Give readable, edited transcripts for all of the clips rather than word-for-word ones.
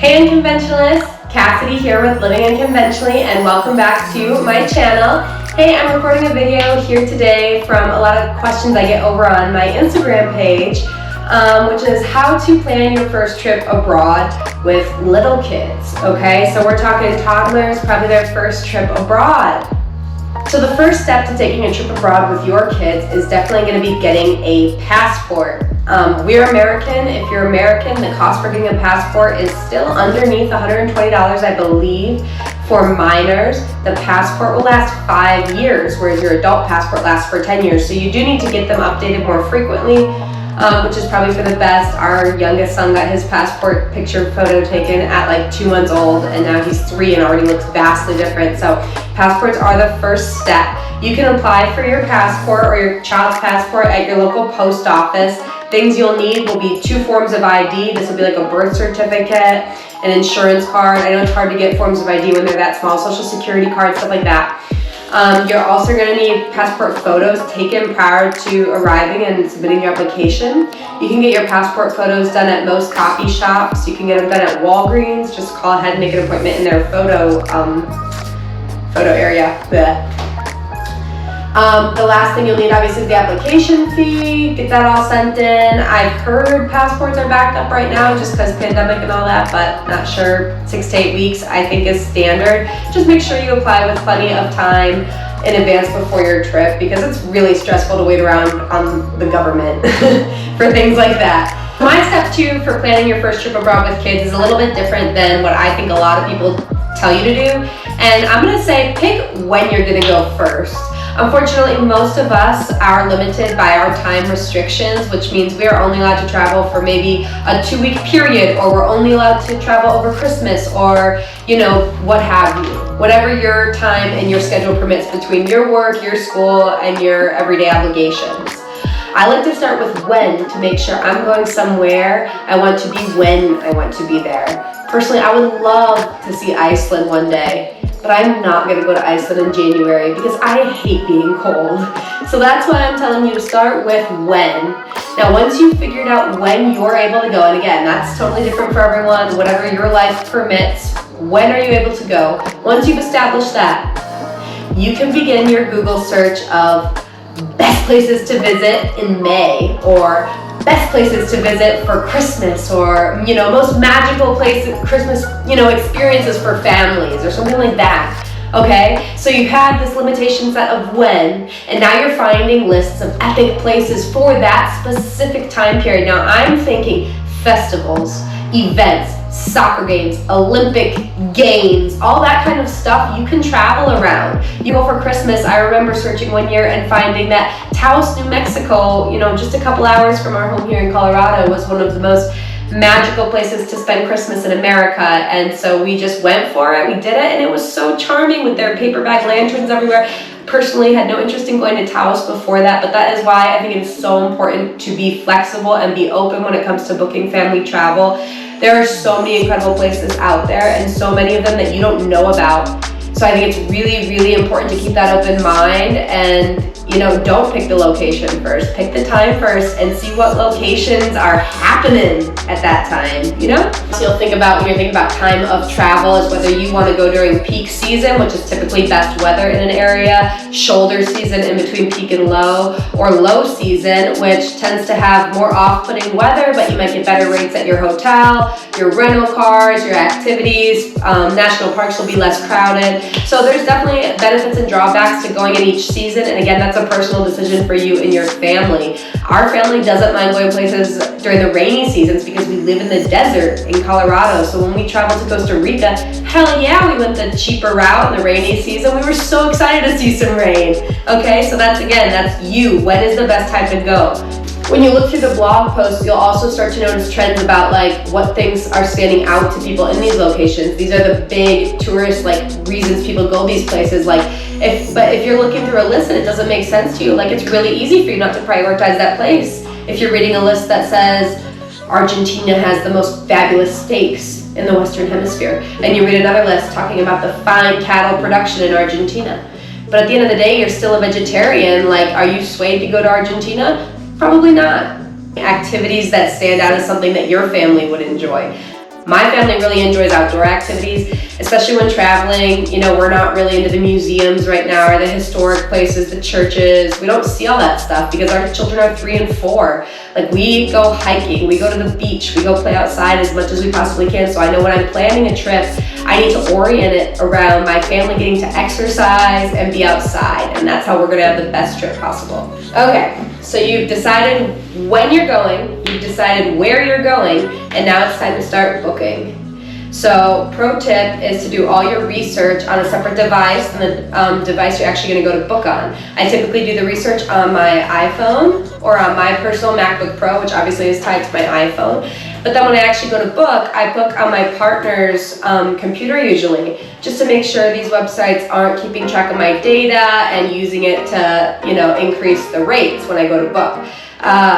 Hey Unconventionalists, Cassidy here with Living Unconventionally, and welcome back to my channel. Hey, I'm recording a video here today from a lot of questions I get over on my Instagram page, which is how to plan your first trip abroad with little kids, okay? So we're talking toddlers, probably their first trip abroad. So the first step to taking a trip abroad with your kids is definitely going to be getting a passport. We're American. If you're American, the cost for getting a passport is still underneath $120, I believe, for minors. The passport will last 5 years, whereas your adult passport lasts for 10 years. So you do need to get them updated more frequently, which is probably for the best. Our youngest son got his passport photo taken at like 2 months old, and now he's 3 and already looks vastly different. So passports are the first step. You can apply for your passport or your child's passport at your local post office. Things you'll need will be 2 forms of ID. This will be like a birth certificate, an insurance card. I know it's hard to get forms of ID when they're that small, social security cards, stuff like that. You're also going to need passport photos taken prior to arriving and submitting your application. You can get your passport photos done at most coffee shops. You can get them done at Walgreens. Just call ahead and make an appointment in their photo area. Blech. The last thing you'll need obviously is the application fee. Get that all sent in. I've heard passports are backed up right now just because pandemic and all that, but not sure. 6 to 8 weeks I think is standard. Just make sure you apply with plenty of time in advance before your trip, because it's really stressful to wait around on the government for things like that. My step 2 for planning your first trip abroad with kids is a little bit different than what I think a lot of people tell you to do. And I'm gonna say pick when you're gonna go first. Unfortunately, most of us are limited by our time restrictions, which means we are only allowed to travel for maybe a 2-week period, or we're only allowed to travel over Christmas, or, you know, what have you. Whatever your time and your schedule permits between your work, your school, and your everyday obligations. I like to start with when to make sure I'm going somewhere I want to be when I want to be there. Personally, I would love to see Iceland one day, but I'm not going to go to Iceland in January because I hate being cold. So that's why I'm telling you to start with when. Now, once you've figured out when you're able to go, and again, that's totally different for everyone, whatever your life permits, when are you able to go? Once you've established that, you can begin your Google search of best places to visit in May, or best places to visit for Christmas, or, you know, most magical places, Christmas, you know, experiences for families, or something like that. Okay, so you had this limitation set of when, and now you're finding lists of epic places for that specific time period. Now I'm thinking festivals, events, soccer games, Olympic games, all that kind of stuff you can travel around. You go for Christmas, I remember searching one year and finding that Taos, New Mexico, you know, just a couple hours from our home here in Colorado, was one of the most magical places to spend Christmas in America. And so we just went for it, we did it, and it was so charming with their paper bag lanterns everywhere. Personally, had no interest in going to Taos before that, but that is why I think it is so important to be flexible and be open when it comes to booking family travel. There are so many incredible places out there, and so many of them that you don't know about. So I think it's really, really important to keep that open mind, and, you know, don't pick the location first. Pick the time first and see what locations are happening at that time, you know? So you'll think about, when you're thinking about time of travel, is whether you want to go during peak season, which is typically best weather in an area, shoulder season in between peak and low, or low season, which tends to have more off-putting weather, but you might get better rates at your hotel, your rental cars, your activities. National parks will be less crowded. So there's definitely benefits and drawbacks to going in each season, and again, that's a personal decision for you and your family. Our family doesn't mind going places during the rainy seasons because we live in the desert in Colorado. So when we traveled to Costa Rica, hell yeah, we went the cheaper route in the rainy season. We were so excited to see some rain. Okay, so that's you. When is the best time to go? When you look through the blog posts, you'll also start to notice trends about like what things are standing out to people in these locations. These are the big tourist reasons people go these places. If you're looking through a list and it doesn't make sense to you, it's really easy for you not to prioritize that place. If you're reading a list that says Argentina has the most fabulous steaks in the Western Hemisphere, and you read another list talking about the fine cattle production in Argentina, but at the end of the day, you're still a vegetarian, are you swayed to go to Argentina? Probably not. Activities that stand out as something that your family would enjoy. My family really enjoys outdoor activities, especially when traveling. You know, we're not really into the museums right now or the historic places, the churches. We don't see all that stuff because our children are 3 and 4. Like, we go hiking, we go to the beach, we go play outside as much as we possibly can. So I know when I'm planning a trip, I need to orient it around my family getting to exercise and be outside. And that's how we're gonna have the best trip possible. Okay, so you've decided when you're going, you've decided where you're going, and now it's time to start booking. So pro tip is to do all your research on a separate device than the device you're actually going to go to book on. I typically do the research on my iPhone or on my personal MacBook Pro, which obviously is tied to my iPhone. But then when I actually go to book, I book on my partner's computer usually, just to make sure these websites aren't keeping track of my data and using it to, you know, increase the rates when I go to book.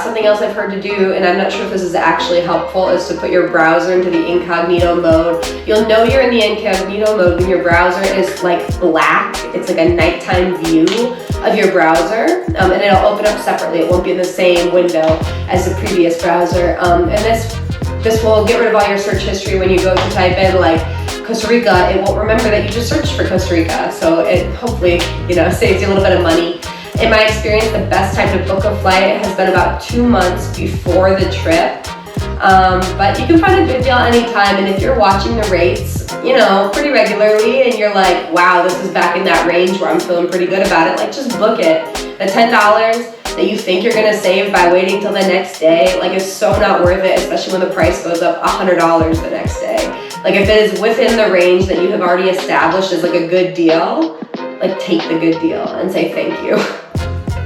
Something else I've heard to do, and I'm not sure if this is actually helpful, is to put your browser into the incognito mode. You'll know you're in the incognito mode when your browser is like black. It's like a nighttime view of your browser, and it'll open up separately. It won't be in the same window as the previous browser. And this will get rid of all your search history when you go to type in like Costa Rica. It won't remember that you just searched for Costa Rica, so it hopefully, you know, saves you a little bit of money. In my experience, the best time to book a flight has been about 2 months before the trip. But you can find a good deal anytime, and if you're watching the rates, you know, pretty regularly, and you're like, wow, this is back in that range where I'm feeling pretty good about it, like, just book it. The $10 that you think you're gonna save by waiting till the next day, like, is so not worth it, especially when the price goes up $100 the next day. Like, if it is within the range that you have already established as like a good deal, like, take the good deal and say thank you.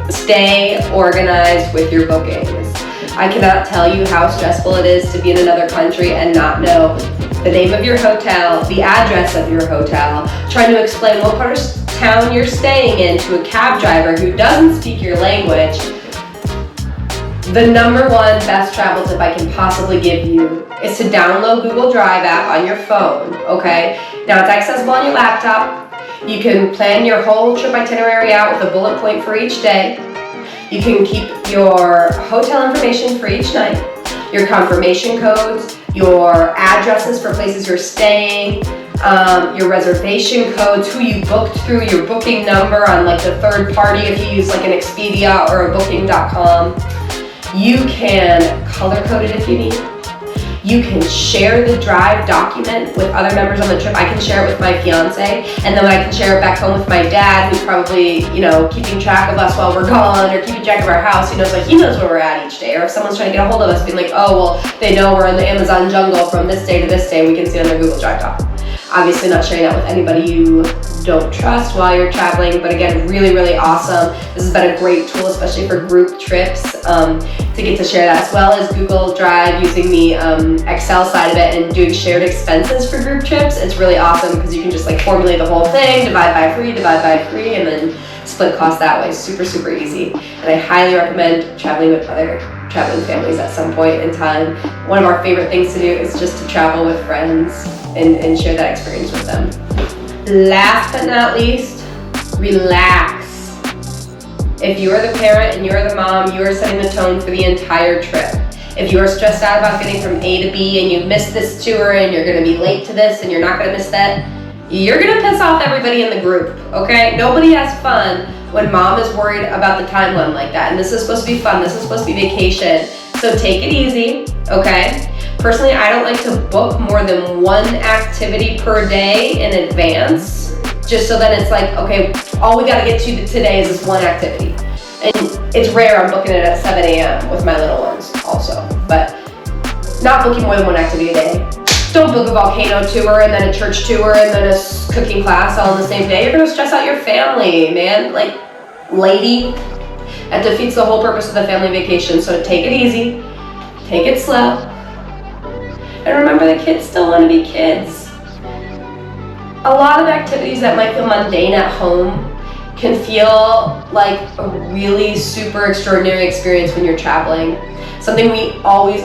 Stay organized with your bookings. I cannot tell you how stressful it is to be in another country and not know the name of your hotel, the address of your hotel, trying to explain what part of town you're staying in to a cab driver who doesn't speak your language. The number one best travel tip I can possibly give you is to download Google Drive app on your phone, okay? Now, it's accessible on your laptop. You can plan your whole trip itinerary out with a bullet point for each day. You can keep your hotel information for each night, your confirmation codes, your addresses for places you're staying, your reservation codes, who you booked through, your booking number on like the third party if you use like an Expedia or a booking.com. You can color code it if you need. You can share the drive document with other members on the trip. I can share it with my fiance, and then I can share it back home with my dad, who's probably, you know, keeping track of us while we're gone, or keeping track of our house. He knows where we're at each day. Or if someone's trying to get a hold of us, being like, oh, well, they know we're in the Amazon jungle from this day to this day, we can see on their Google Drive doc. Obviously not sharing that with anybody you don't trust while you're traveling, but again, really, really awesome. This has been a great tool, especially for group trips, to get to share that, as well as Google Drive, using the Excel side of it and doing shared expenses for group trips. It's really awesome because you can just like formulate the whole thing, divide by 3, and then split costs that way. Super, super easy. And I highly recommend traveling with other traveling families at some point in time. One of our favorite things to do is just to travel with friends and share that experience with them. Last but not least, relax. If you are the parent and you're the mom, you are setting the tone for the entire trip. If you are stressed out about getting from A to B and you missed this tour and you're gonna be late to this and you're not gonna miss that, you're gonna piss off everybody in the group, okay? Nobody has fun when mom is worried about the timeline like that. And this is supposed to be fun, this is supposed to be vacation. So take it easy, okay? Personally, I don't like to book more than one activity per day in advance, just so that it's like, okay, all we gotta get to today is this one activity. And it's rare I'm booking it at 7 a.m. with my little ones also, but not booking more than one activity a day. Don't book a volcano tour and then a church tour and then a cooking class all on the same day. You're gonna stress out your family, man. Like, lady, that defeats the whole purpose of the family vacation. So take it easy, take it slow. And remember, the kids still want to be kids. A lot of activities that might feel mundane at home can feel like a really super extraordinary experience when you're traveling. Something we always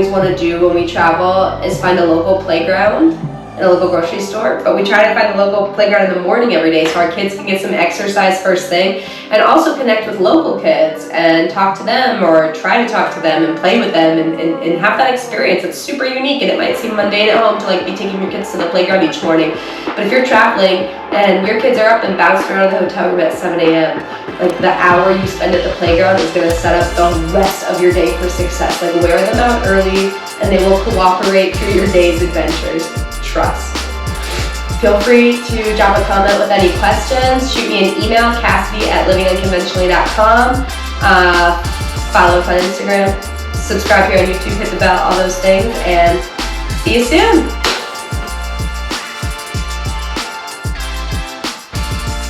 want to do when we travel is find a local playground in a local grocery store, but we try to find the local playground in the morning every day so our kids can get some exercise first thing, and also connect with local kids and talk to them, or try to talk to them and play with them, and have that experience. It's super unique, and it might seem mundane at home to like be taking your kids to the playground each morning, but if you're traveling and your kids are up and bouncing around the hotel room at 7 a.m., like the hour you spend at the playground is going to set up the rest of your day for success. Like, wear them out early and they will cooperate through your day's adventures. Trust. Feel free to drop a comment with any questions. Shoot me an email, Cassidy@livingunconventionally.com. Follow us on Instagram. Subscribe here on YouTube, hit the bell, all those things, and see you soon.